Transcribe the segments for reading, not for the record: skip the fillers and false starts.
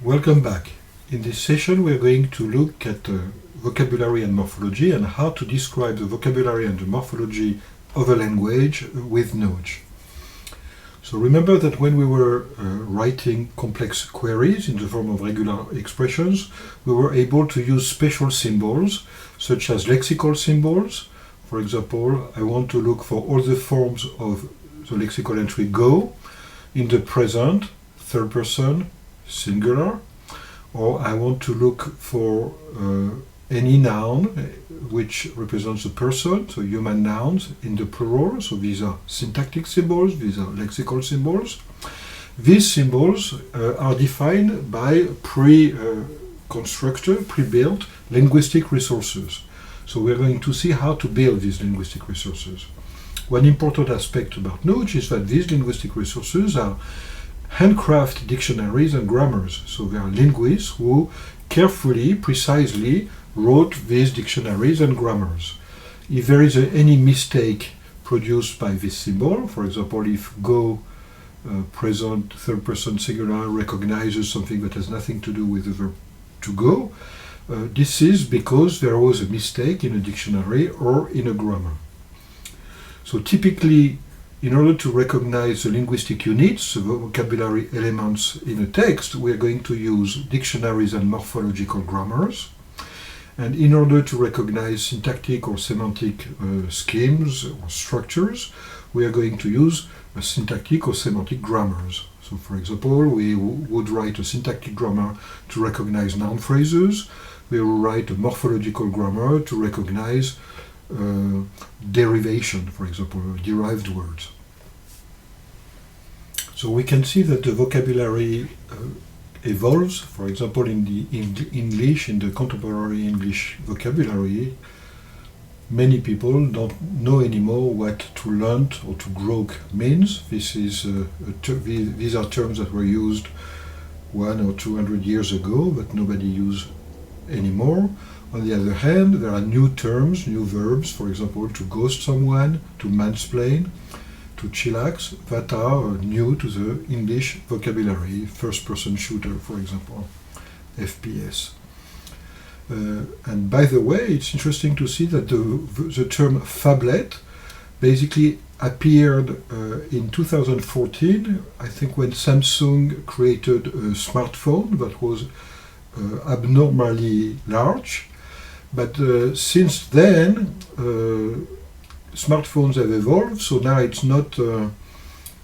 Welcome back. In this session we are going to look at vocabulary and morphology and how to describe the vocabulary and the morphology of a language with knowledge. So remember that when we were writing complex queries in the form of regular expressions, we were able to use special symbols such as lexical symbols. For example, I want to look for all the forms of the lexical entry go in the present, third person, singular, or I want to look for any noun which represents a person, so human nouns in the plural, so these are syntactic symbols, these are lexical symbols. These symbols are defined by pre-constructed, pre-built linguistic resources. So we're going to see how to build these linguistic resources. One important aspect about knowledge is that these linguistic resources are handcraft dictionaries and grammars. So there are linguists who carefully, precisely wrote these dictionaries and grammars. If there is any mistake produced by this symbol, for example, if go, present, third person singular recognizes something that has nothing to do with the verb to go, this is because there was a mistake in a dictionary or in a grammar. So typically, in order to recognize the linguistic units, the vocabulary elements in a text, we are going to use dictionaries and morphological grammars. And in order to recognize syntactic or semantic schemes or structures, we are going to use syntactic or semantic grammars. So for example, we would write a syntactic grammar to recognize noun phrases. We will write a morphological grammar to recognize derivation, for example, derived words. So we can see that the vocabulary evolves. For example, in the English, in the contemporary English vocabulary, many people don't know anymore what to learn or to grow means. These are terms that were used 100 or 200 years ago, but nobody uses anymore. On the other hand, there are new terms, new verbs, for example, to ghost someone, to mansplain, to chillax, that are new to the English vocabulary. First-person shooter, for example, FPS. And by the way, it's interesting to see that the term phablet basically appeared in 2014, I think, when Samsung created a smartphone that was abnormally large. But since then, smartphones have evolved, so now it's not.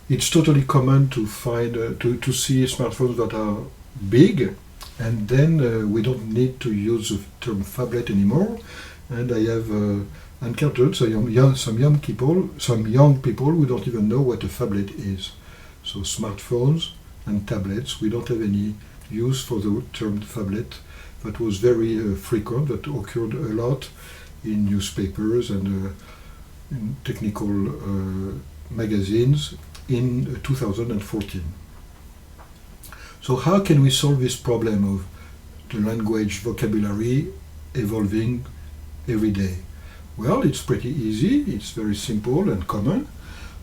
It's totally common to find to see smartphones that are big, and then we don't need to use the term phablet anymore. And I have encountered some young people who don't even know what a phablet is. So smartphones and tablets, we don't have any use for the term phablet. That was very frequent, that occurred a lot in newspapers and in technical magazines in 2014. So how can we solve this problem of the language vocabulary evolving every day? Well, it's pretty easy, it's very simple and common.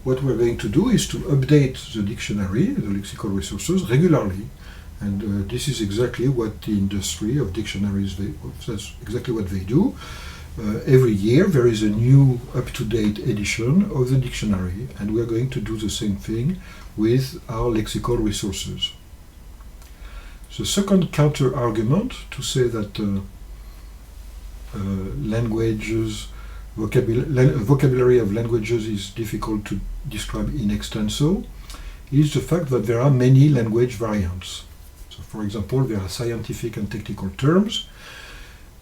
What we're going to do is to update the dictionary, the lexical resources, regularly. And this is exactly what the industry of dictionaries, that's exactly what they do. Every year there is a new up-to-date edition of the dictionary, and we're going to do the same thing with our lexical resources. The second counter-argument to say that vocabulary of languages is difficult to describe in extenso is the fact that there are many language variants. So for example, there are scientific and technical terms.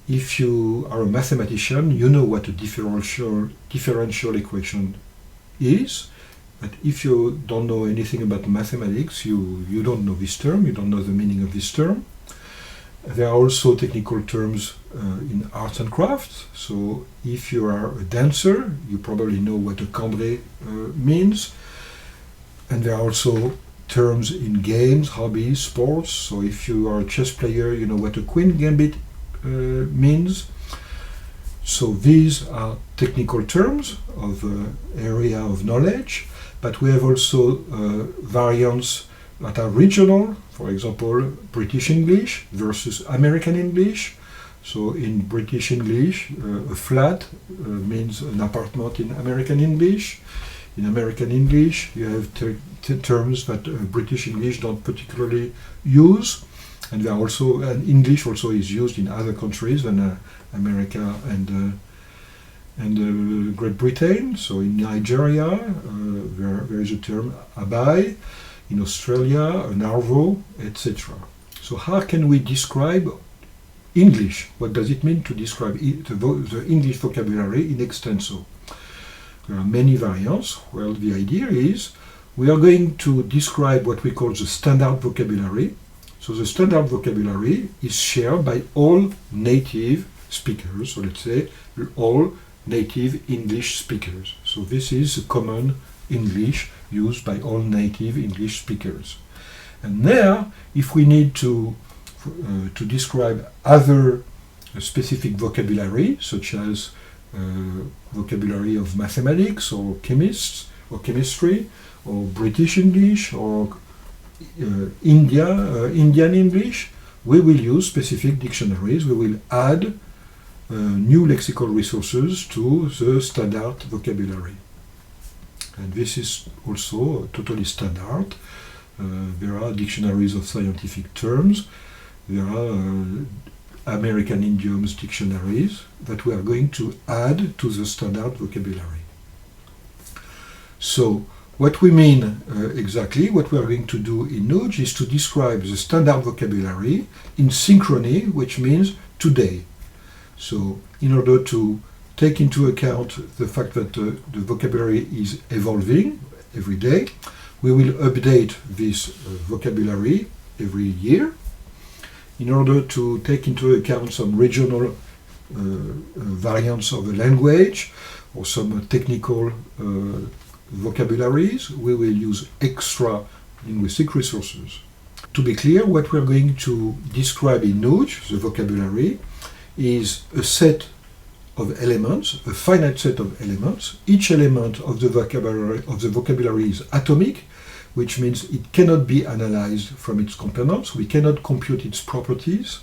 If you are a mathematician, you know what a differential equation is, but if you don't know anything about mathematics, you don't know this term, you don't know the meaning of this term. There are also technical terms in arts and crafts. So if you are a dancer, you probably know what a cambré means. And there are also terms in games, hobbies, sports. So if you are a chess player, you know what a queen gambit means. So these are technical terms of area of knowledge, but we have also variants that are regional, for example, British English versus American English. So in British English, a flat means an apartment in American English. In American English, you have terms that British English don't particularly use, and there are also, and English also is used in other countries than America and Great Britain. So in Nigeria, there is a term abai. In Australia, an arvo, etc. So how can we describe English? What does it mean to describe the English vocabulary in extenso? There are many variants. Well, the idea is we are going to describe what we call the standard vocabulary. So the standard vocabulary is shared by all native speakers, so let's say all native English speakers. So this is a common English used by all native English speakers. And now, if we need to describe other specific vocabulary, such as vocabulary of mathematics or chemists or chemistry or British English or Indian English, we will use specific dictionaries. We will add new lexical resources to the standard vocabulary. And this is also totally standard. There are dictionaries of scientific terms. There are American idioms dictionaries that we are going to add to the standard vocabulary. So, what we mean exactly, what we are going to do in Nudge is to describe the standard vocabulary in synchrony, which means today. So, in order to take into account the fact that the vocabulary is evolving every day, we will update this vocabulary every year. In order to take into account some regional variants of a language or some technical vocabularies, we will use extra linguistic resources. To be clear, what we are going to describe in Nudge, the vocabulary, is a set of elements, a finite set of elements. Each element of the vocabulary is atomic, which means it cannot be analyzed from its components. We cannot compute its properties.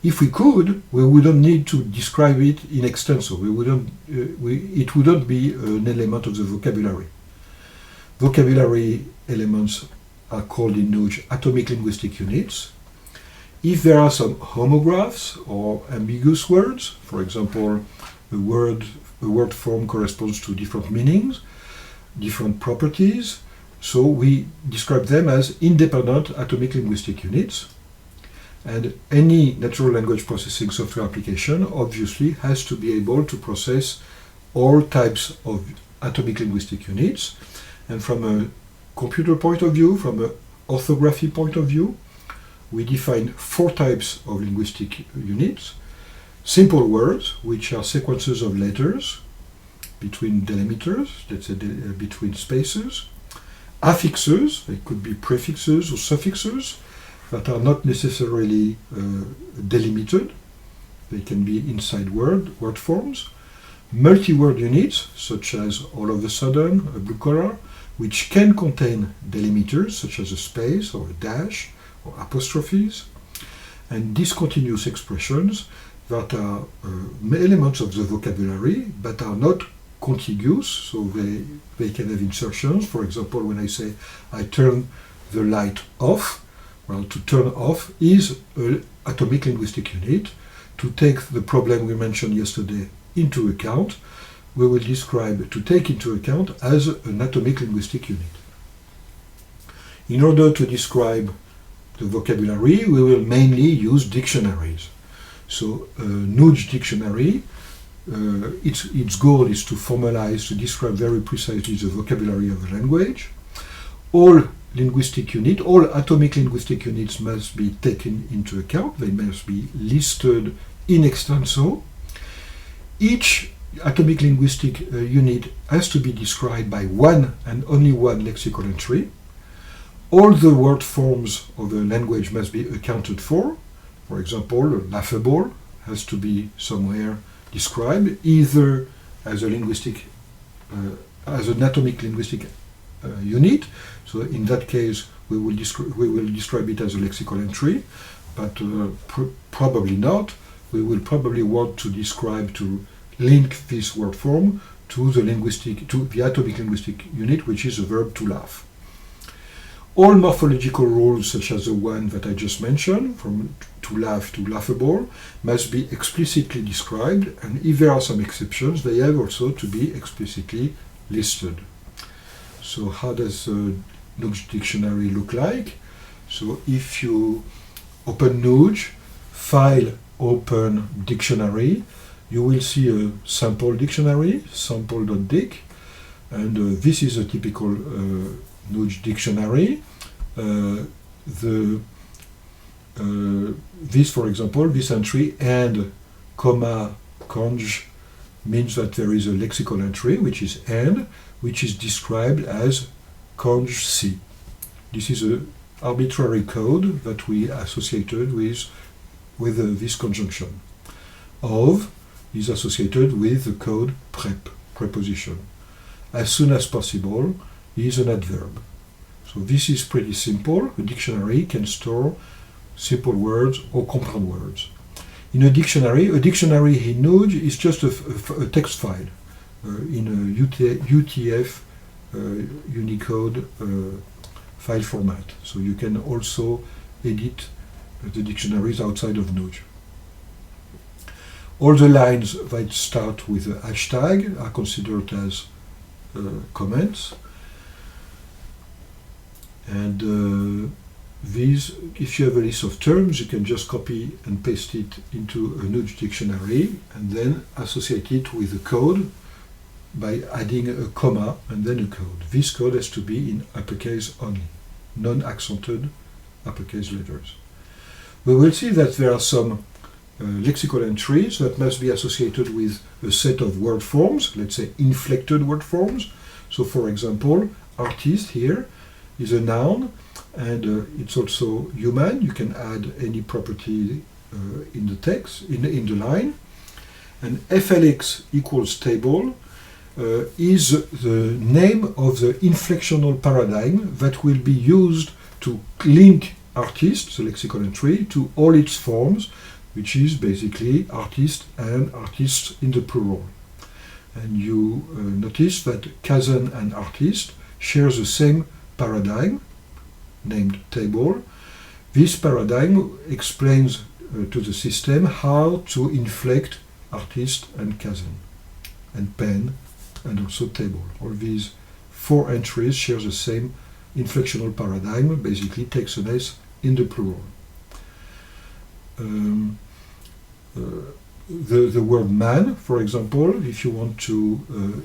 If we could, we wouldn't need to describe it in extenso. It wouldn't be an element of the vocabulary. Vocabulary elements are called in Nudge atomic linguistic units. If there are some homographs or ambiguous words, for example, a word form corresponds to different meanings, different properties, so we describe them as independent atomic linguistic units. And any natural language processing software application obviously has to be able to process all types of atomic linguistic units. And from a computer point of view, from an orthography point of view, we define 4 types of linguistic units. Simple words, which are sequences of letters between delimiters, let's say between spaces. Affixes, they could be prefixes or suffixes that are not necessarily delimited. They can be inside word forms. Multi-word units, such as all of a sudden, a blue color, which can contain delimiters, such as a space or a dash or apostrophes. And discontinuous expressions that are elements of the vocabulary but are not contiguous, so they can have insertions. For example, when I say I turn the light off, well, to turn off is an atomic linguistic unit. To take the problem we mentioned yesterday into account, we will describe to take into account as an atomic linguistic unit. In order to describe the vocabulary, we will mainly use dictionaries. So a Nudge dictionary, its goal is to formalize, to describe very precisely the vocabulary of a language. All linguistic units, all atomic linguistic units must be taken into account. They must be listed in extenso. Each atomic linguistic unit has to be described by one and only one lexical entry. All the word forms of a language must be accounted for. For example, laughable has to be somewhere described, either as a as an atomic linguistic unit. So in that case, we will describe it as a lexical entry, but probably not. We will probably want to link this word form to the atomic linguistic unit, which is the verb to laugh. All morphological rules, such as the one that I just mentioned, from to laugh to laughable, must be explicitly described, and if there are some exceptions, they have also to be explicitly listed. So how does a Nuge dictionary look like? So if you open Nuge, File, Open Dictionary, you will see a sample dictionary, sample.dic, and this is a typical Nuge dictionary. This, for example, this entry and comma conj means that there is a lexical entry, which is and, which is described as conj C. This is an arbitrary code that we associated with this conjunction. Of is associated with the code prep, preposition. As soon as possible is an adverb. So this is pretty simple. A dictionary can store simple words or compound words. In a dictionary in Nuge is just a text file in a UTF Unicode file format. So you can also edit the dictionaries outside of Nuge. All the lines that start with a hashtag are considered as comments. And these, if you have a list of terms, you can just copy and paste it into a Nuge dictionary and then associate it with a code by adding a comma and then a code. This code has to be in uppercase only, non-accented uppercase letters. We will see that there are some lexical entries that must be associated with a set of word forms, let's say inflected word forms. So for example, artist here is a noun, and it's also human. You can add any property in the text, in the line. And FLX equals table is the name of the inflectional paradigm that will be used to link artist, the lexical entry, to all its forms, which is basically artist and artists in the plural. And you notice that cousin and artist share the same paradigm, named table. This paradigm explains to the system how to inflect artist and cousin, and pen, and also table. All these four entries share the same inflectional paradigm, basically takes an S in the plural. The word man, for example, if you want to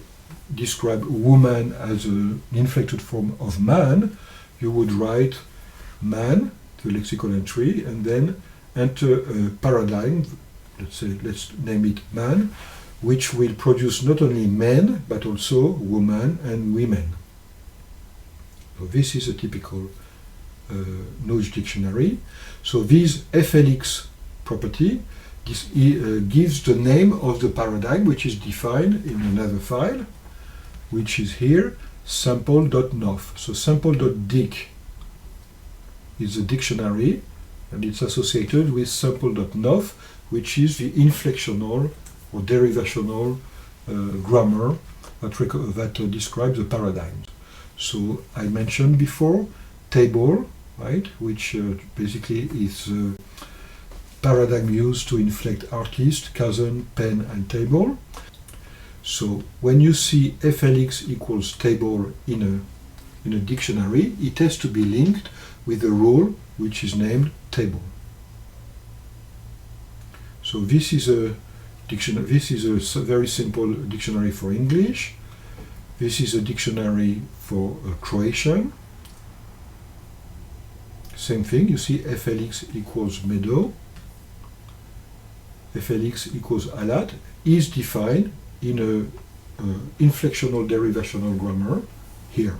describe woman as an inflected form of man, you would write man, the lexical entry, and then enter a paradigm, let's name it man, which will produce not only men, but also woman and women. So this is a typical Nuge dictionary. So this FLX property gives the name of the paradigm, which is defined in another file, which is here, sample.nof. So sample.dic is a dictionary, and it's associated with sample.nof, which is the inflectional or derivational grammar that describes the paradigms. So I mentioned before table, right, which basically is a paradigm used to inflect artist, cousin, pen, and table. So when you see FLX equals table in a dictionary, it has to be linked with a rule which is named table. So this is a dictionary. This is a very simple dictionary for English. This is a dictionary for Croatian. Same thing. You see FLX equals meadow. FLX equals alat is defined in a inflectional derivational grammar here.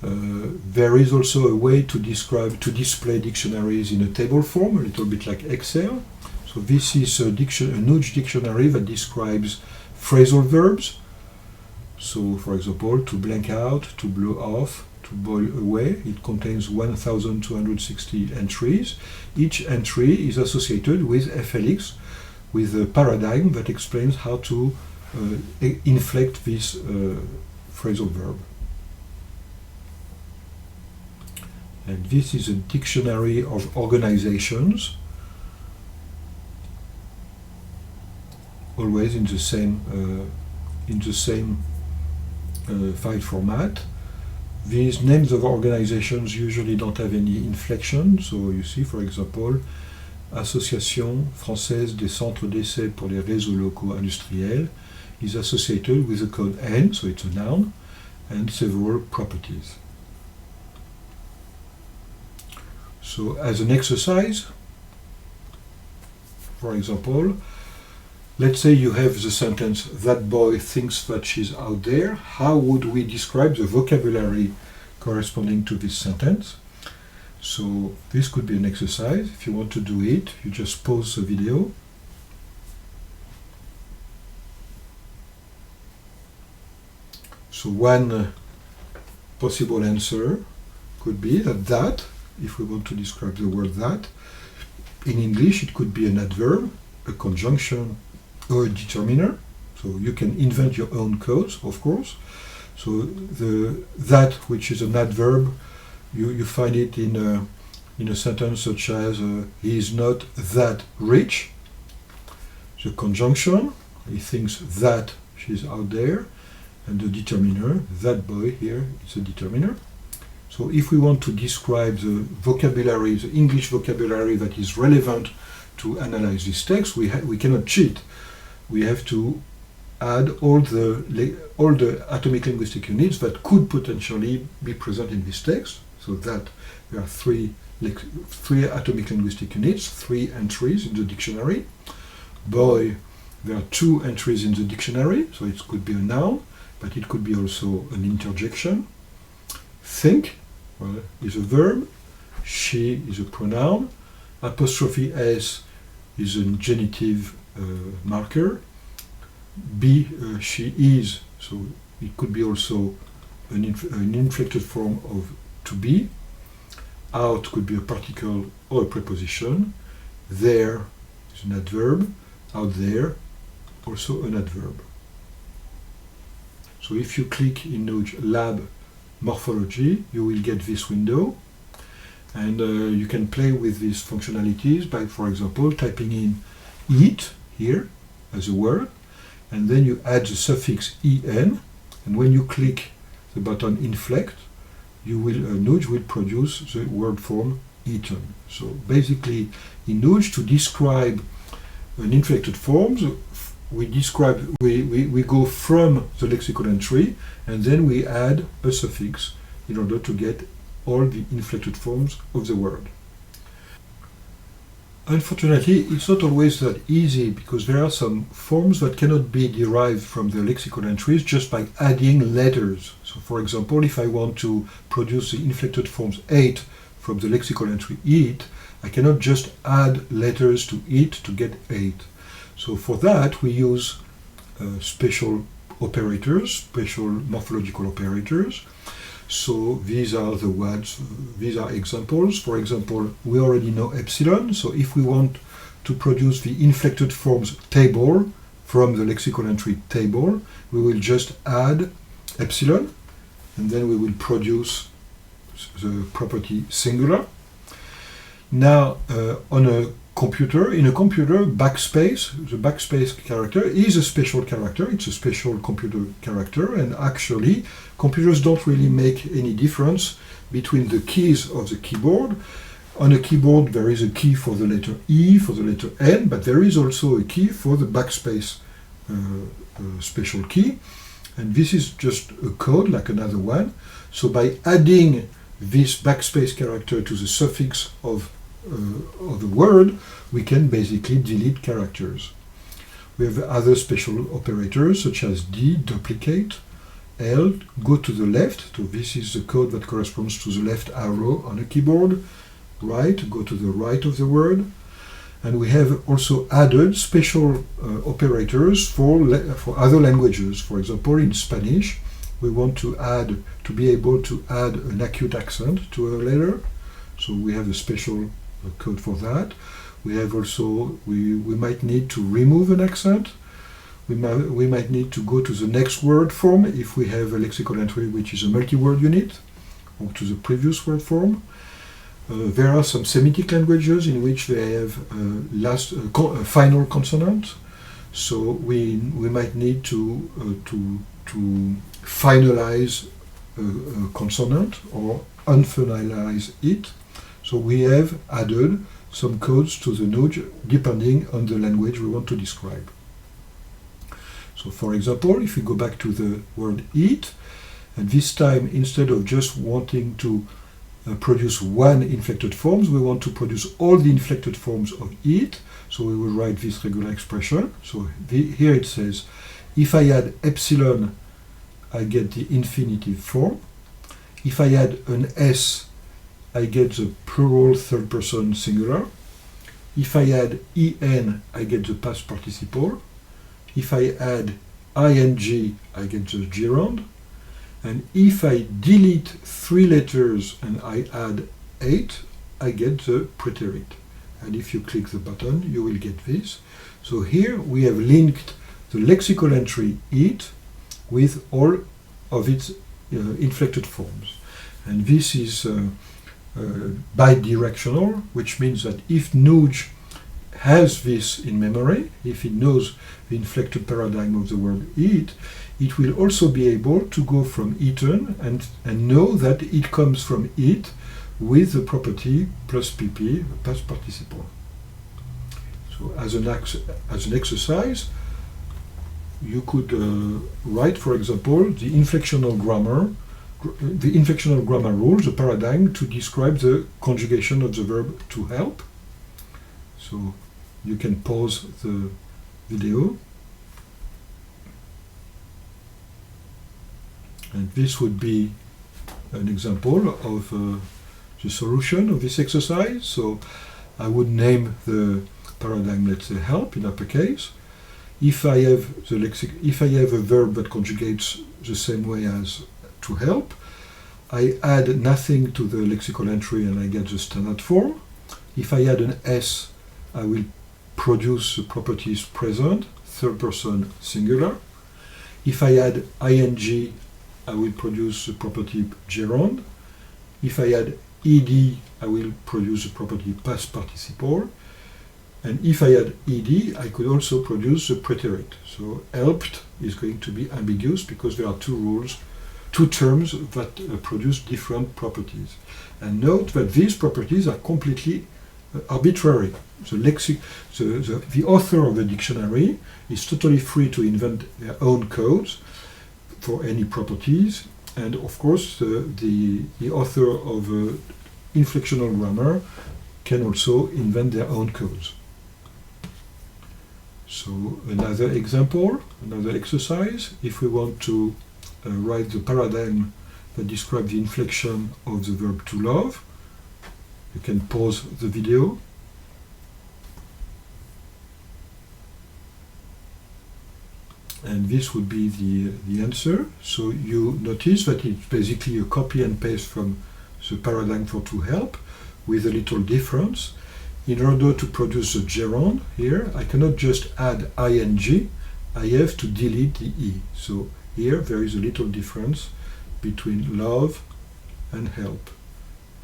There is also a way to display dictionaries in a table form, a little bit like Excel. So this is a Nuge dictionary that describes phrasal verbs. So, for example, to blank out, to blow off, to boil away, it contains 1260 entries. Each entry is associated with FLX, with a paradigm that explains how to inflect this phrasal verb. And this is a dictionary of organizations, always in the same file format. These names of organizations usually don't have any inflection, so you see, for example, Association française des centres d'essai pour les réseaux locaux industriels is associated with the code N, so it's a noun, and several properties. So as an exercise, for example, let's say you have the sentence, that boy thinks that she's out there. How would we describe the vocabulary corresponding to this sentence? So this could be an exercise. If you want to do it, you just pause the video. So one possible answer could be that, if we want to describe the word that, in English it could be an adverb, a conjunction, or a determiner. So you can invent your own codes, of course. So the that, which is an adverb, you find it in a sentence such as he is not that rich. The conjunction, he thinks that she's out there, and the determiner, that boy here, is a determiner. So if we want to describe the vocabulary, the English vocabulary that is relevant to analyze this text, we cannot cheat. We have to add all the atomic linguistic units that could potentially be present in this text. So that there are three atomic linguistic units, 3 entries in the dictionary. Boy, there are 2 entries in the dictionary, so it could be a noun, but it could be also an interjection. Think, well, is a verb. She is a pronoun. Apostrophe S is a genitive marker. Be, she is, so it could be also an inflected form of to be. Out could be a particle or a preposition. There is an adverb. Out there, also an adverb. So if you click in Nudge Lab Morphology, you will get this window, and you can play with these functionalities by, for example, typing in eat here as a word, and then you add the suffix en, and when you click the button inflect, Nudge will produce the word form eaten. So basically, in Nudge, to describe an inflected form, we go from the lexical entry, and then we add a suffix in order to get all the inflected forms of the word. Unfortunately, it's not always that easy, because there are some forms that cannot be derived from the lexical entries just by adding letters. So for example, if I want to produce the inflected forms 8 from the lexical entry eat, I cannot just add letters to it to get 8. So for that, we use special operators, special morphological operators. So these are the words, these are examples. For example, we already know epsilon, so if we want to produce the inflected forms table from the lexical entry table, we will just add epsilon, and then we will produce the property singular. Now, in a computer, backspace, the backspace character is a special character. It's a special computer character, and actually, computers don't really make any difference between the keys of the keyboard. On a keyboard, there is a key for the letter E, for the letter N, but there is also a key for the backspace special key, and this is just a code like another one. So by adding this backspace character to the suffix of the word, we can basically delete characters. We have other special operators such as D, duplicate, L, go to the left, so this is the code that corresponds to the left arrow on a keyboard, right, go to the right of the word, And we have also added special operators for other languages. For example, in Spanish, we want to be able to add an acute accent to a letter. So we have a special code for that. We have also, we might need to remove an accent. We might need to go to the next word form if we have a lexical entry which is a multi-word unit, or to the previous word form. There are some Semitic languages in which they have final consonant, so we might need to finalize a consonant or unfinalize it. So we have added some codes to the nudge depending on the language we want to describe. So for example, if we go back to the word eat, and this time instead of just wanting to produce one inflected forms, we want to produce all the inflected forms of it. So we will write this regular expression. So here it says, if I add epsilon, I get the infinitive form. If I add an S, I get the plural third person singular. If I add en, I get the past participle. If I add ing, I get the gerund. And if I delete 3 letters and I add 8, I get the preterite. And if you click the button, you will get this. So here we have linked the lexical entry it with all of its inflected forms. And this is bidirectional, which means that if nudge has this in memory, if it knows the inflected paradigm of the word eat, it will also be able to go from eaten and know that it comes from it with the property plus pp, past participle. So as an exercise, you could write, for example, the inflectional grammar rule, the paradigm to describe the conjugation of the verb to help. So you can pause the video. And this would be an example of the solution of this exercise. So I would name the paradigm, let's say, help in uppercase. If I have a verb that conjugates the same way as to help, I add nothing to the lexical entry and I get the standard form. If I add an S, I will produce the properties present, third person singular. If I add ing, I will produce the property gerund. If I add ed, I will produce the property past participle. And if I add ed, I could also produce the preterite. So helped is going to be ambiguous because there are two terms that produce different properties. And note that these properties are completely arbitrary. The author of the dictionary is totally free to invent their own codes for any properties, and of course the author of inflectional grammar can also invent their own codes. So another example, another exercise, if we want to write the paradigm that describes the inflection of the verb to love, you can pause the video. And this would be the answer. So you notice that it's basically a copy and paste from the paradigm for to help with a little difference. In order to produce the gerund here, I cannot just add ing, I have to delete the e. So here there is a little difference between love and help.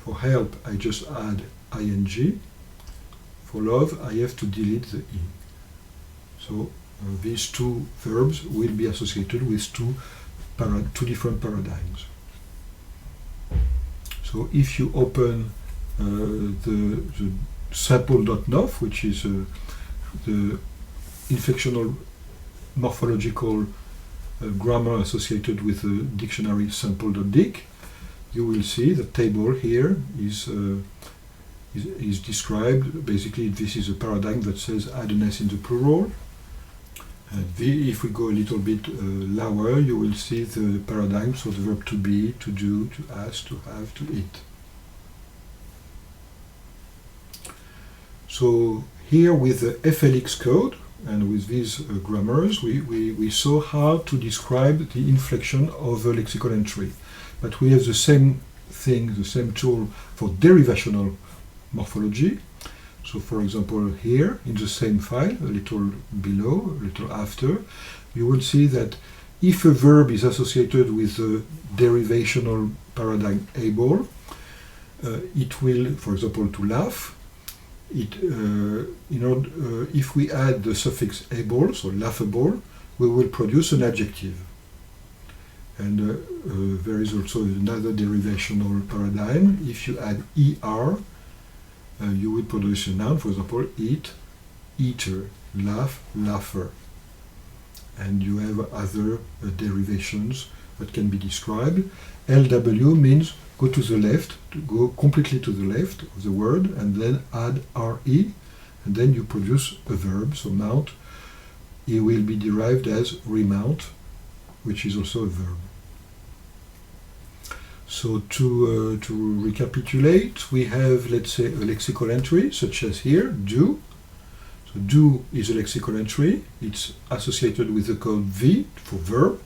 For help, I just add ing. For love, I have to delete the e. So these two verbs will be associated with two different paradigms. So if you open the sample.nof, which is the inflectional morphological grammar associated with the dictionary sample.dic, you will see the table here is described. Basically, this is a paradigm that says add an s in the plural. And if we go a little bit lower, you will see the paradigms for the verb to be, to do, to ask, to have, to eat. So here with the FLX code and with these grammars, we saw how to describe the inflection of a lexical entry. But we have the same thing, the same tool for derivational morphology. So for example, here in the same file, a little below, a little after, you will see that if a verb is associated with the derivational paradigm able, it will, for example, to laugh, if we add the suffix able, so laughable, we will produce an adjective. And there is also another derivational paradigm. If you add er, you will produce a noun, for example, eat, eater, laugh, laugher. And you have other derivations that can be described. LW means go to the left, to go completely to the left of the word, and then add RE, and then you produce a verb. So mount, it will be derived as remount, which is also a verb. So to recapitulate, we have, let's say, a lexical entry, such as here, do. So do is a lexical entry. It's associated with the code V for verb.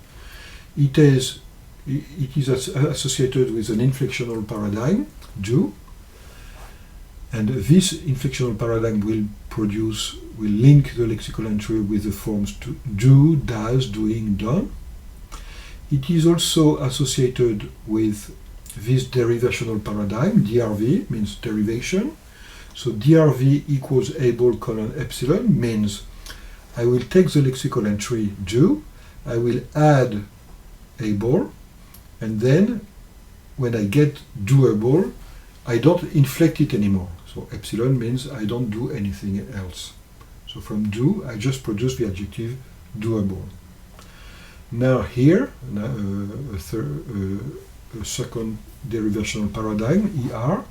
It is associated with an inflectional paradigm, do. And this inflectional paradigm will link the lexical entry with the forms to do, does, doing, done. It is also associated with this derivational paradigm, DRV means derivation. So DRV equals able colon epsilon means I will take the lexical entry do, I will add able, and then when I get doable, I don't inflect it anymore. So epsilon means I don't do anything else. So from do, I just produce the adjective doable. Now here, a second derivational paradigm, ER,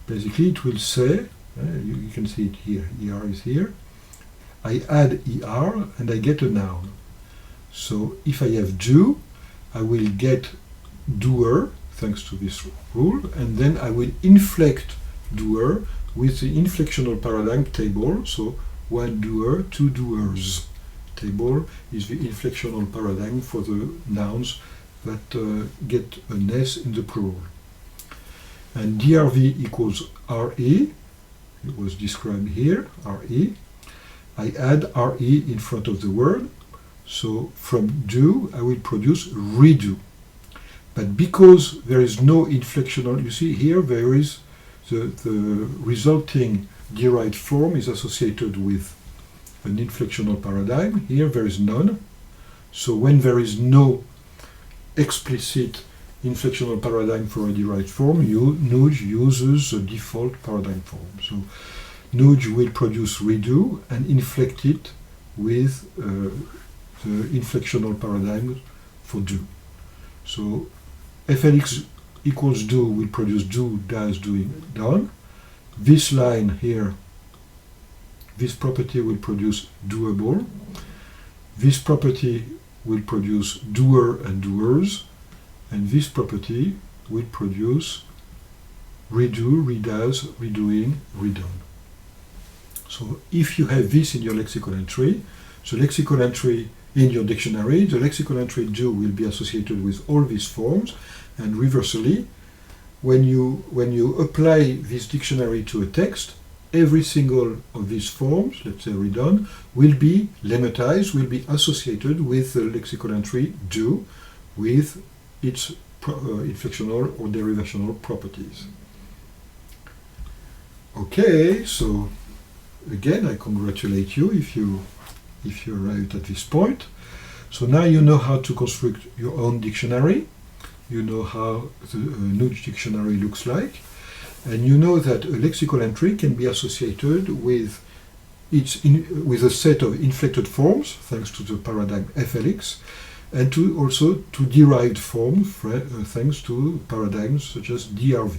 basically it will say, you can see it here, ER is here, I add ER and I get a noun. So if I have do, I will get doer, thanks to this rule, and then I will inflect doer with the inflectional paradigm table, so one doer, two doers. Table is the inflectional paradigm for the nouns that get an S in the plural. And DRV equals RE, it was described here, RE. I add RE in front of the word, so from do I will produce redo. But because there is no inflectional, you see here there is the resulting derived form is associated with an inflectional paradigm. Here there is none. So when there is no explicit inflectional paradigm for a derived form, Nuge uses the default paradigm form. So Nuge will produce redo and inflect it with the inflectional paradigm for do. So FLX equals do will produce do, does, doing, done. This line here, this property will produce doable. This property will produce doer and doers. And this property will produce redo, redoes, redoing, redone. So if you have this in your lexical entry, the lexical entry in your dictionary, the lexical entry do will be associated with all these forms, and reversely, when you apply this dictionary to a text, every single of these forms, let's say redone, will be lemmatized, will be associated with the lexical entry do with its inflectional or derivational properties. Okay, so again, I congratulate you if you arrived at this point. So now you know how to construct your own dictionary. You know how the Nuge dictionary looks like. And you know that a lexical entry can be associated with a set of inflected forms, thanks to the paradigm FLX, and also to derived forms, thanks to paradigms such as DRV.